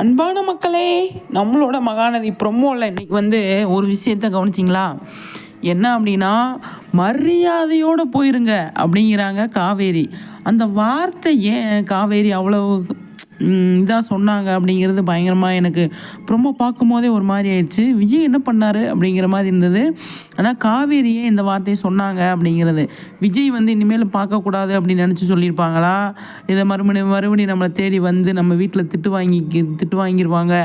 அன்பான மக்களே, நம்மளோட மகாநதி ப்ரொமோவில் இன்றைக்கி வந்து ஒரு விஷயத்த கவனிச்சிங்களா? என்ன அப்படின்னா, மரியாதையோடு போயிருங்க அப்படிங்கிறாங்க காவேரி. அந்த வார்த்தை ஏன் காவேரி அவ்வளோ இதாக சொன்னாங்க அப்படிங்கிறது பயங்கரமாக எனக்கு ரொம்ப பார்க்கும்போதே ஒரு மாதிரி ஆயிடுச்சு. விஜய் என்ன பண்ணார் அப்படிங்கிற மாதிரி இருந்தது. ஆனால் காவேரியே இந்த வார்த்தையை சொன்னாங்க அப்படிங்கிறது, விஜய் வந்து இனிமேல் பார்க்கக்கூடாது அப்படின்னு நினச்சி சொல்லியிருப்பாங்களா, இல்லை மறுபடியும் நம்மளை தேடி வந்து நம்ம வீட்டில் திட்டு வாங்கிடுவாங்க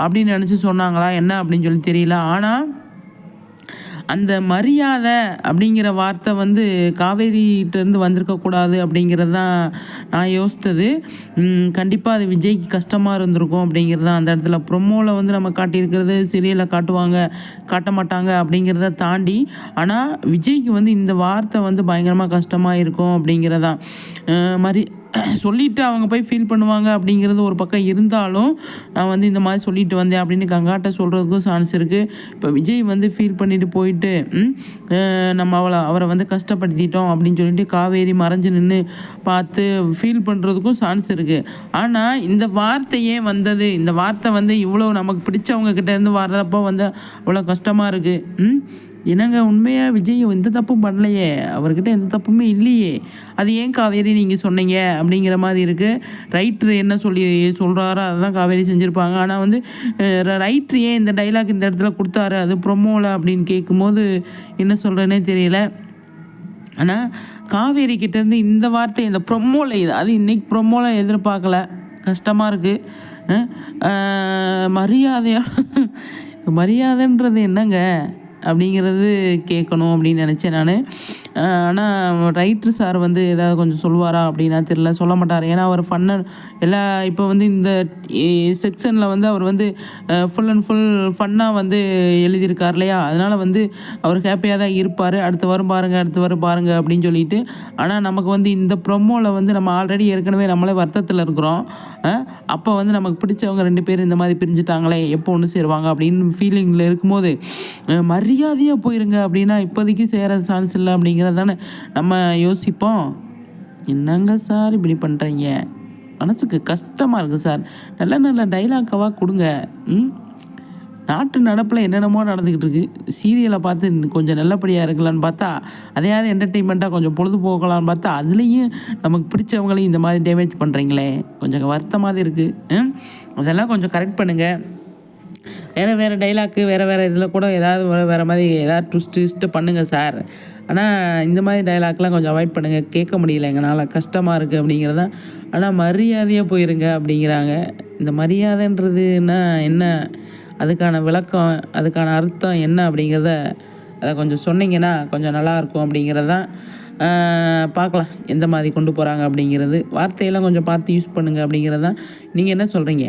அப்படின்னு நினச்சி சொன்னாங்களா என்ன அப்படின்னு சொல்லி தெரியல. ஆனால் அந்த மரியாதை அப்படிங்கிற வார்த்தை வந்து காவேரிகிட்டேருந்து வந்திருக்கக்கூடாது அப்படிங்கிறது தான் நான் யோசித்தது. கண்டிப்பாக அது விஜய்க்கு கஷ்டமாக இருந்திருக்கும் அப்படிங்கிறது தான். அந்த இடத்துல ப்ரொமோவில் வந்து நம்ம காட்டியிருக்கிறது, சீரியலில் காட்டுவாங்க காட்ட மாட்டாங்க அப்படிங்கிறத தாண்டி, ஆனால் விஜய்க்கு வந்து இந்த வார்த்தை வந்து பயங்கரமாக கஷ்டமாக இருக்கும் அப்படிங்கிறதான். சொல்லிவிட்டு அவங்க போய் ஃபீல் பண்ணுவாங்க அப்படிங்கிறது ஒரு பக்கம் இருந்தாலும், நான் வந்து இந்த மாதிரி சொல்லிட்டு வந்தேன் அப்படின்னு கங்காட்ட சொல்கிறதுக்கும் சான்ஸ் இருக்குது. இப்போ விஜய் வந்து ஃபீல் பண்ணிவிட்டு போயிட்டு நம்ம அவரை வந்து கஷ்டப்படுத்திட்டோம் அப்படின்னு சொல்லிட்டு காவேரி மறைஞ்சு நின்று பார்த்து ஃபீல் பண்ணுறதுக்கும் சான்ஸ் இருக்குது. ஆனால் இந்த வார்த்தையே வந்தது, இந்த வார்த்தை வந்து இவ்வளோ நமக்கு பிடிச்சவங்க கிட்டேருந்து வர்றப்போ வந்து அவ்வளோ கஷ்டமாக இருக்குது. என்னங்க உண்மையாக விஜய் எந்த தப்பும் பண்ணலையே, அவர்கிட்ட எந்த தப்புமே இல்லையே, அது ஏன் காவேரி நீங்கள் சொன்னீங்க அப்படிங்கிற மாதிரி இருக்குது. ரைட்ரு என்ன சொல்கிறாரோ அதுதான் காவேரி செஞ்சுருப்பாங்க. ஆனால் வந்து ரைட்ரு ஏன் இந்த டைலாக் இந்த இடத்துல கொடுத்தாரு அது ப்ரொமோவில் அப்படின்னு கேட்கும்போது என்ன சொல்கிறேன்னே தெரியல. ஆனால் காவேரி கிட்டேருந்து இந்த வார்த்தை இந்த ப்ரொமோவில் அது இன்றைக்கி ப்ரொமோவில் எதிர்பார்க்கல, கஷ்டமாக இருக்குது. மரியாதைன்றது என்னங்க அப்படிங்கிறது கேட்கணும் அப்படின்னு நினச்சேன் நான். ஆனால் ரைட்ரு சார் வந்து ஏதாவது கொஞ்சம் சொல்லுவாரா அப்படின்னா தெரியல, சொல்ல மாட்டார். ஏன்னா அவர் இப்போ வந்து இந்த செக்ஷனில் வந்து அவர் வந்து ஃபுல் அண்ட் ஃபுல் ஃபன்னாக வந்து எழுதியிருக்கார் இல்லையா, அதனால் வந்து அவர் ஹாப்பியாக தான் இருப்பார். அடுத்து வரும் பாருங்கள் அப்படின்னு சொல்லிட்டு. ஆனால் நமக்கு வந்து இந்த ப்ரொமோவில் வந்து நம்ம ஆல்ரெடி ஏற்கனவே நம்மளே வருத்தத்தில் இருக்கிறோம். அப்போ வந்து நமக்கு பிடிச்சவங்க 2 பேர் இந்த மாதிரி பிரிஞ்சுட்டாங்களே, எப்போ ஒன்று சேருவாங்க அப்படின்னு ஃபீலிங்கில் இருக்கும்போது மரியாதையாக போயிருங்க அப்படின்னா இப்போதைக்கு சேர சான்ஸ் இல்லை அப்படிங்கிறது தானே நம்ம யோசிப்போம். என்னங்க சார் இப்படி பண்ணுறீங்க, மனசுக்கு கஷ்டமாக இருக்குது சார். நல்ல டைலாக்காவாக கொடுங்க. நாட்டு நடப்பில் என்னென்னமோ நடந்துக்கிட்டு இருக்குது. சீரியலை பார்த்து கொஞ்சம் நல்லபடியாக இருக்கலான்னு பார்த்தா, அதையாவது என்டர்டெயின்மெண்ட்டாக கொஞ்சம் பொழுதுபோக்கலான்னு பார்த்தா, அதுலேயும் நமக்கு பிடிச்சவங்களையும் இந்த மாதிரி டேமேஜ் பண்ணுறீங்களே, கொஞ்சம் வருத்தமாக இருக்குது. அதெல்லாம் கொஞ்சம் கரெக்ட் பண்ணுங்கள். வேறு டைலாக்கு வேறு இதில் கூட ஏதாவது வேறு மாதிரி ஏதாவது ட்விஸ்ட்டு பண்ணுங்கள் சார். ஆனால் இந்த மாதிரி டைலாக்லாம் கொஞ்சம் அவாய்ட் பண்ணுங்கள், கேட்க முடியல எங்களால், கஷ்டமாக இருக்குது அப்படிங்கிறதான். ஆனால் மரியாதையாக போயிருங்க அப்படிங்கிறாங்க. இந்த மரியாதைன்றதுன்னா என்ன, அதுக்கான விளக்கம், அதுக்கான அர்த்தம் என்ன அப்படிங்கிறத அதை கொஞ்சம் சொன்னீங்கன்னா கொஞ்சம் நல்லாயிருக்கும் அப்படிங்கிறதான். பார்க்கலாம் எந்த மாதிரி கொண்டு போகிறாங்க அப்படிங்கிறது. வார்த்தையெல்லாம் கொஞ்சம் பார்த்து யூஸ் பண்ணுங்கள் அப்படிங்கிறது தான். நீங்கள் என்ன சொல்கிறீங்க?